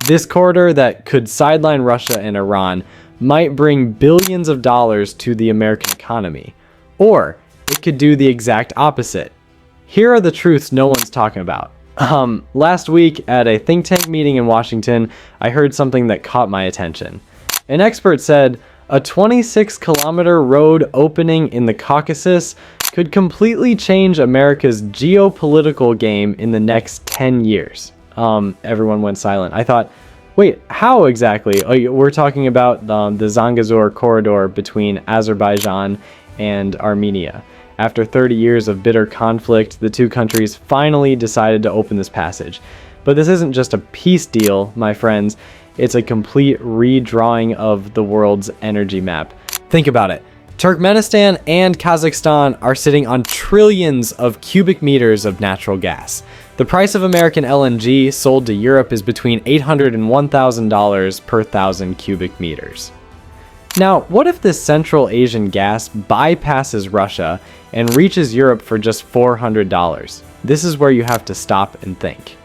This corridor that could sideline Russia and Iran might bring billions of dollars to the American economy. Or it could do the exact opposite. Here are the truths no one's talking about. Last week at a think tank meeting in Washington, I heard something that caught my attention. An expert said a 26-kilometer road opening in the Caucasus could completely change America's geopolitical game in the next 10 years. Everyone went silent. I thought, wait, how exactly? Oh, we're talking about the Zangezur corridor between Azerbaijan and Armenia. After 30 years of bitter conflict, the two countries finally decided to open this passage. But this isn't just a peace deal, my friends. It's a complete redrawing of the world's energy map. Think about it. Turkmenistan and Kazakhstan are sitting on trillions of cubic meters of natural gas. The price of American LNG sold to Europe is between $800 and $1,000 per 1,000 cubic meters. Now, what if this Central Asian gas bypasses Russia and reaches Europe for just $400? This is where you have to stop and think.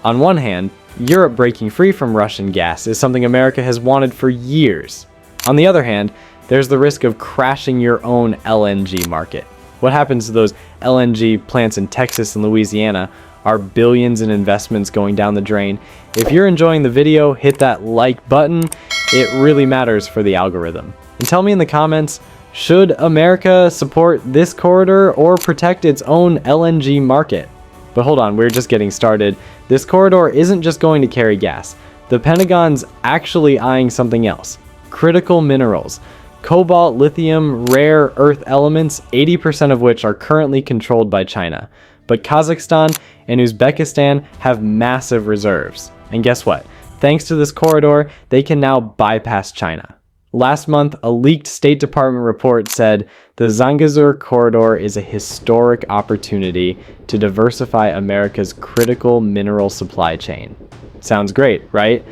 On one hand, Europe breaking free from Russian gas is something America has wanted for years. On the other hand, there's the risk of crashing your own LNG market. What happens to those LNG plants in Texas and Louisiana? Are billions in investments going down the drain? If you're enjoying the video, hit that like button. It really matters for the algorithm. And tell me in the comments, should America support this corridor or protect its own LNG market? But hold on, we're just getting started. This corridor isn't just going to carry gas. The Pentagon's actually eyeing something else. Critical minerals. Cobalt, lithium, rare earth elements, 80% of which are currently controlled by China. But Kazakhstan and Uzbekistan have massive reserves. And guess what? Thanks to this corridor, they can now bypass China. Last month, a leaked State Department report said the Zangezur corridor is a historic opportunity to diversify America's critical mineral supply chain. Sounds great, right?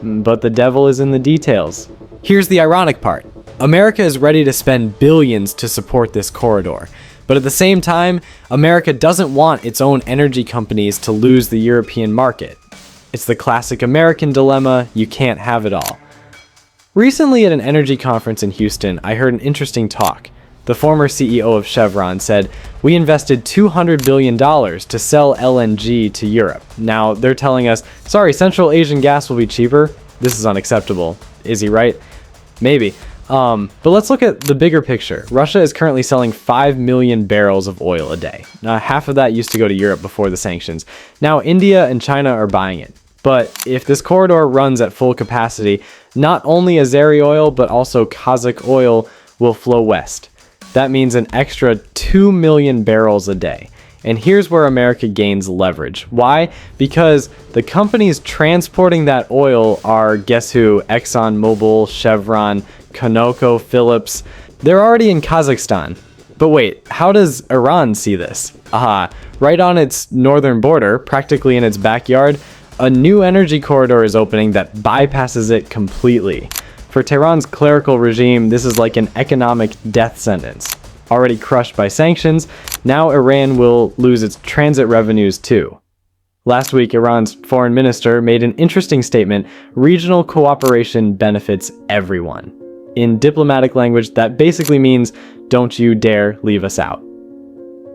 But the devil is in the details. Here's the ironic part. America is ready to spend billions to support this corridor. But at the same time, America doesn't want its own energy companies to lose the European market. It's the classic American dilemma, you can't have it all. Recently at an energy conference in Houston, I heard an interesting talk. The former CEO of Chevron said, "We invested $200 billion to sell LNG to Europe. Now they're telling us, sorry, Central Asian gas will be cheaper." This is unacceptable. Is he right? Maybe. But let's look at the bigger picture. Russia is currently selling 5 million barrels of oil a day. Now, half of that used to go to Europe before the sanctions. Now India and China are buying it. But if this corridor runs at full capacity, not only Azeri oil, but also Kazakh oil will flow west. That means an extra 2 million barrels a day. And here's where America gains leverage. Why? Because the companies transporting that oil are, guess who? ExxonMobil, Chevron, Conoco, Phillips. They're already in Kazakhstan. But wait, how does Iran see this? Aha, right on its northern border, practically in its backyard, a new energy corridor is opening that bypasses it completely. For Tehran's clerical regime, this is like an economic death sentence. Already crushed by sanctions, now Iran will lose its transit revenues too. Last week, Iran's foreign minister made an interesting statement: regional cooperation benefits everyone. In diplomatic language, that basically means, don't you dare leave us out.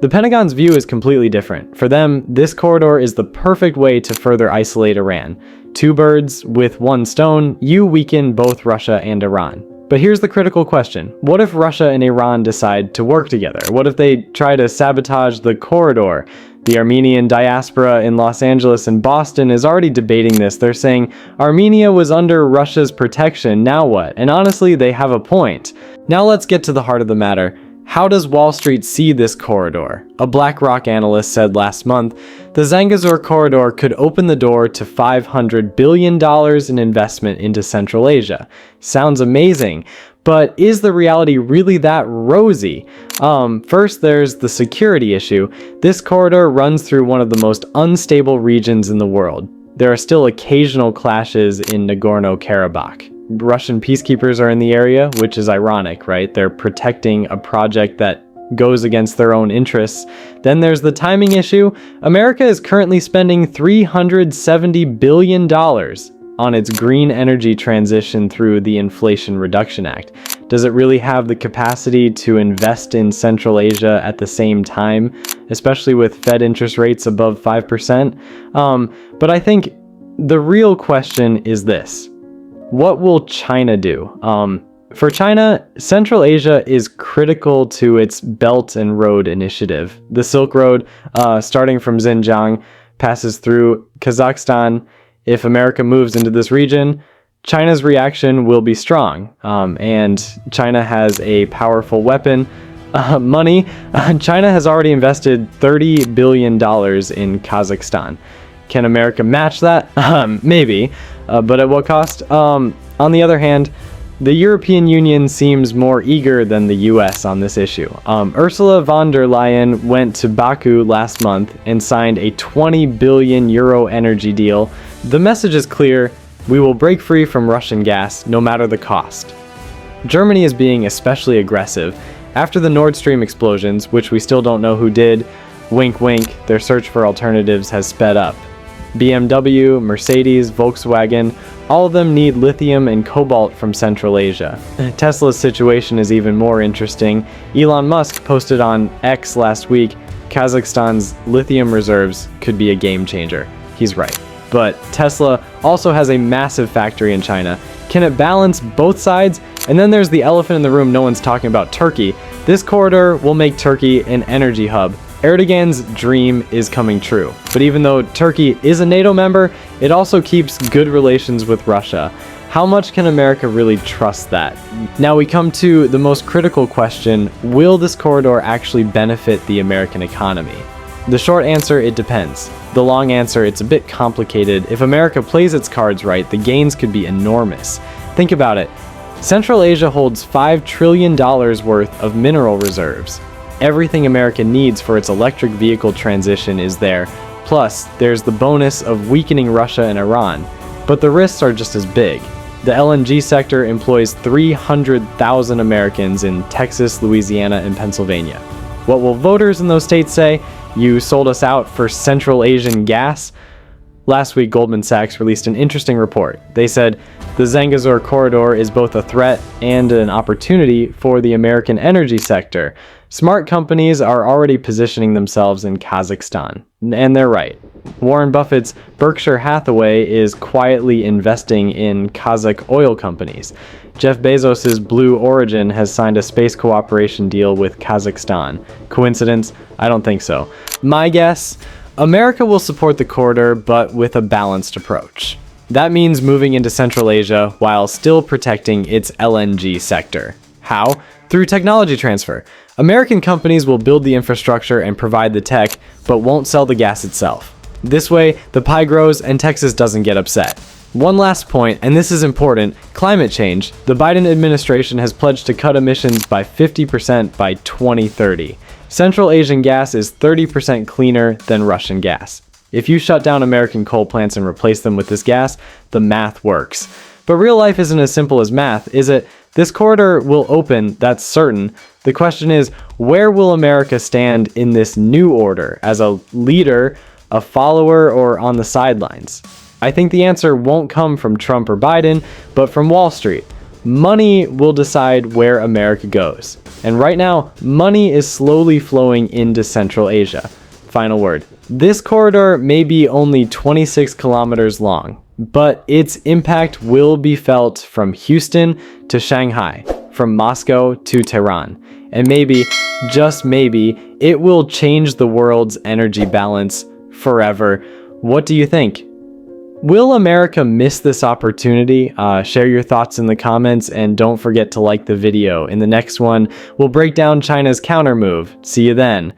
The Pentagon's view is completely different. For them, this corridor is the perfect way to further isolate Iran. Two birds with one stone, you weaken both Russia and Iran. But here's the critical question. What if Russia and Iran decide to work together? What if they try to sabotage the corridor? The Armenian diaspora in Los Angeles and Boston is already debating this. They're saying, Armenia was under Russia's protection, now what? And honestly, they have a point. Now let's get to the heart of the matter. How does Wall Street see this corridor? A BlackRock analyst said last month, the Zangezur corridor could open the door to $500 billion in investment into Central Asia. Sounds amazing, but is the reality really that rosy? First, there's the security issue. This corridor runs through one of the most unstable regions in the world. There are still occasional clashes in Nagorno-Karabakh. Russian peacekeepers are in the area, which is ironic, right? They're protecting a project that goes against their own interests. Then there's the timing issue. America is currently spending $370 billion on its green energy transition through the Inflation Reduction Act. Does it really have the capacity to invest in Central Asia at the same time, especially with Fed interest rates above 5%? But I think the real question is this: what will China do? For China, Central Asia is critical to its Belt and Road Initiative. The Silk Road, starting from Xinjiang, passes through Kazakhstan. If America moves into this region, China's reaction will be strong. And China has a powerful weapon, money. China has already invested $30 billion in Kazakhstan. Can America match that? Maybe, but at what cost? On the other hand, the European Union seems more eager than the US on this issue. Ursula von der Leyen went to Baku last month and signed a 20 billion euro energy deal. The message is clear: we will break free from Russian gas, no matter the cost. Germany is being especially aggressive. After the Nord Stream explosions, which we still don't know who did, wink wink, their search for alternatives has sped up. BMW, Mercedes, Volkswagen, all of them need lithium and cobalt from Central Asia. Tesla's situation is even more interesting. Elon Musk posted on X last week, Kazakhstan's lithium reserves could be a game changer. He's right. But Tesla also has a massive factory in China. Can it balance both sides? And then there's the elephant in the room no one's talking about: Turkey. This corridor will make Turkey an energy hub. Erdogan's dream is coming true. But even though Turkey is a NATO member, it also keeps good relations with Russia. How much can America really trust that? Now we come to the most critical question: will this corridor actually benefit the American economy? The short answer: it depends. The long answer: it's a bit complicated. If America plays its cards right, the gains could be enormous. Think about it. Central Asia holds $5 trillion worth of mineral reserves. Everything America needs for its electric vehicle transition is there. Plus, there's the bonus of weakening Russia and Iran. But the risks are just as big. The LNG sector employs 300,000 Americans in Texas, Louisiana, and Pennsylvania. What will voters in those states say? You sold us out for Central Asian gas? Last week, Goldman Sachs released an interesting report. They said the Zangezur corridor is both a threat and an opportunity for the American energy sector. Smart companies are already positioning themselves in Kazakhstan, and they're right. Warren Buffett's Berkshire Hathaway is quietly investing in Kazakh oil companies. Jeff Bezos' Blue Origin has signed a space cooperation deal with Kazakhstan. Coincidence? I don't think so. My guess? America will support the corridor, but with a balanced approach. That means moving into Central Asia while still protecting its LNG sector. How? Through technology transfer. American companies will build the infrastructure and provide the tech, but won't sell the gas itself. This way, the pie grows and Texas doesn't get upset. One last point, and this is important: climate change. The Biden administration has pledged to cut emissions by 50% by 2030. Central Asian gas is 30% cleaner than Russian gas. If you shut down American coal plants and replace them with this gas, the math works. But real life isn't as simple as math, is it? This corridor will open, that's certain. The question is, where will America stand in this new order? As a leader, a follower, or on the sidelines? I think the answer won't come from Trump or Biden, but from Wall Street. Money will decide where America goes. And right now, money is slowly flowing into Central Asia. Final word. This corridor may be only 26 kilometers long, but its impact will be felt from Houston to Shanghai, from Moscow to Tehran. And maybe, just maybe, it will change the world's energy balance forever. What do you think? Will America miss this opportunity? Share your thoughts in the comments, and don't forget to like the video. In the next one, we'll break down China's counter move. See you then.